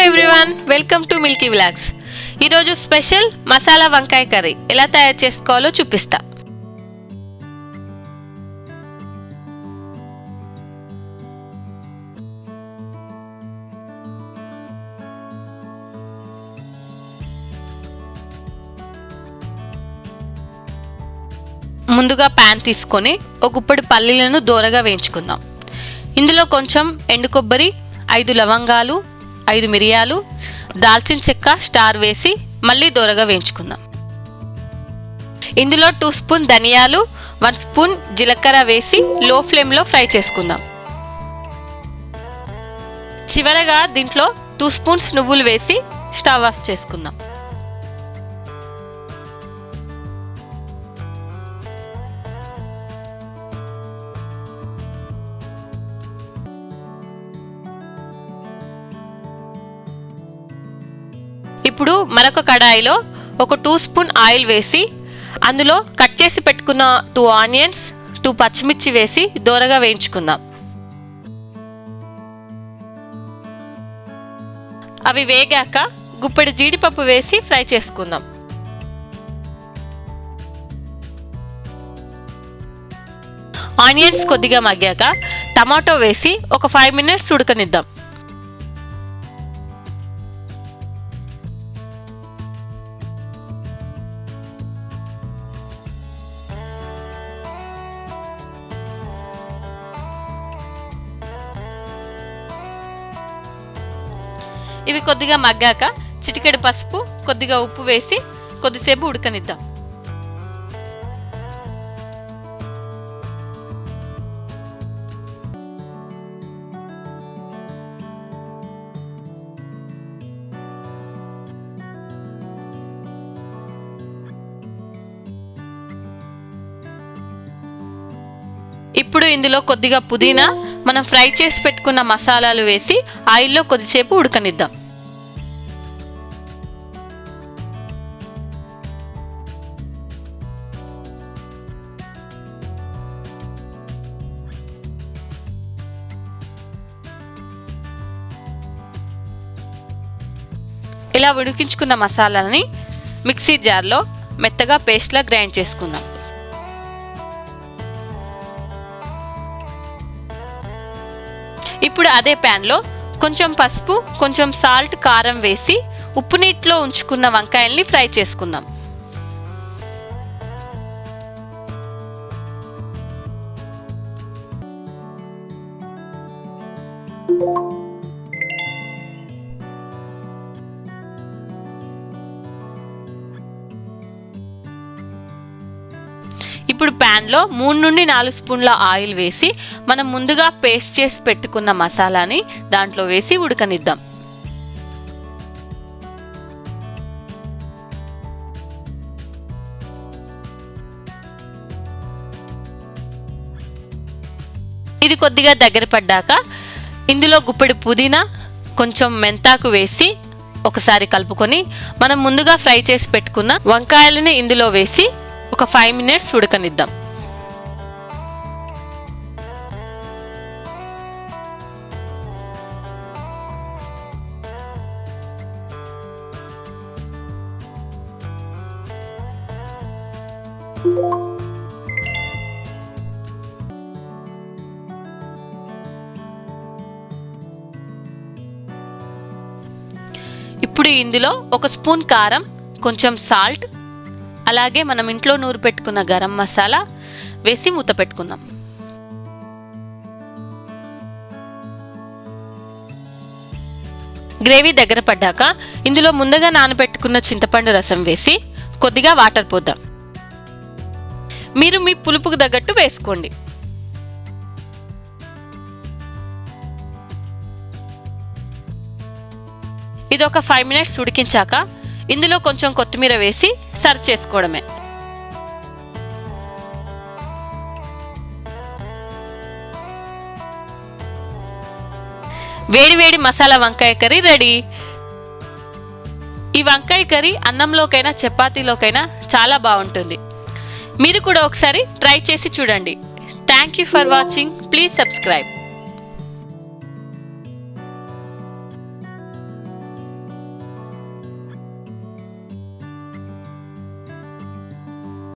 Everyone, welcome to Milky vlogs. ఈరోజు special masala వంకాయ curry ఎలా తయారు చేసుకోవాలో చూపిస్తా. ముందుగా ప్యాన్ తీసుకొని ఒక గుప్పెడు పల్లీలను దోరగా వేయించుకుందాం. ఇందులో కొంచెం ఎండు కొబ్బరి, 5 లవంగాలు, 5 మిరియాలు, దాల్చిన చెక్క స్టార్ వేసి మళ్ళీ దోరగా వేయించుకుందాం. ఇందులో 2 స్పూన్ ధనియాలు, 1 స్పూన్ జీలకర్ర వేసి లో ఫ్లేమ్లో ఫ్రై చేసుకుందాం. చివరగా దీంట్లో 2 స్పూన్స్ నువ్వులు వేసి స్టవ్ ఆఫ్ చేసుకుందాం. ఇప్పుడు మరొక కడాయిలో ఒక 2 స్పూన్ ఆయిల్ వేసి అందులో కట్ చేసి పెట్టుకున్న 2 ఆనియన్స్, 2 పచ్చిమిర్చి వేసి దోరగా వేయించుకుందాం. అవి వేగాక గుప్పెడు జీడిపప్పు వేసి ఫ్రై చేసుకుందాం. ఆనియన్స్ కొద్దిగా మగ్గాక టమాటో వేసి ఒక 5 మినిట్స్ ఉడకనిద్దాం. ఇవి కొద్దిగా మగ్గాక చిటికెడు పసుపు, కొద్దిగా ఉప్పు వేసి కొద్దిసేపు ఉడకనిద్దాం. ఇప్పుడు ఇందులో కొద్దిగా పుదీనా, మనం ఫ్రై చేసి పెట్టుకున్న మసాలాలు వేసి ఆయిల్లో కొద్దిసేపు ఉడకనిద్దాం. ఇలా ఉడికించుకున్న మసాలాలని మిక్సీ జార్లో మెత్తగా పేస్ట్లా గ్రైండ్ చేసుకుందాం. ఇప్పుడు అదే ప్యాన్లో కొంచెం పసుపు, కొంచెం సాల్ట్, కారం వేసి ఉప్పు నీటిలో ఉంచుకున్న వంకాయల్ని ఫ్రై చేసుకుందాం. ఇప్పుడు ప్యాన్లో 3 నుండి 4 స్పూన్ల ఆయిల్ వేసి మనం ముందుగా పేస్ట్ చేసి పెట్టుకున్న మసాలాని దాంట్లో వేసి ఉడకనిద్దాం. ఇది కొద్దిగా దగ్గర పడ్డాక ఇందులో గుప్పెడు పుదీనా, కొంచెం మెంతాకు వేసి ఒకసారి కలుపుకొని మనం ముందుగా ఫ్రై చేసి పెట్టుకున్న వంకాయలని ఇందులో వేసి ఒక 5 మినిట్స్ ఉడకనిద్దాం. ఇప్పుడు ఇందులో 1 స్పూన్ కారం, కొంచెం సాల్ట్, అలాగే మనం ఇంట్లో నూరు పెట్టుకున్న గరం మసాలా వేసి మూత పెట్టుకుందాం. గ్రేవీ దగ్గర పడ్డాక ఇందులో ముందుగా నానబెట్టుకున్న చింతపండు రసం వేసి కొద్దిగా వాటర్ పోద్దాం. మీరు మీ పులుపుకు తగ్గట్టు వేసుకోండి. ఇది ఒక 5 మినిట్స్ ఉడికించాక ఇందులో కొంచెం కొత్తిమీర వేసి సర్వ్ చేసుకోవడమే. వేడి వేడి మసాలా వంకాయ కర్రీ రెడీ. ఈ వంకాయ కర్రీ అన్నంలోకైనా చపాతీలోకైనా చాలా బాగుంటుంది. మీరు కూడా ఒకసారి ట్రై చేసి చూడండి. Thank you for watching. Please subscribe.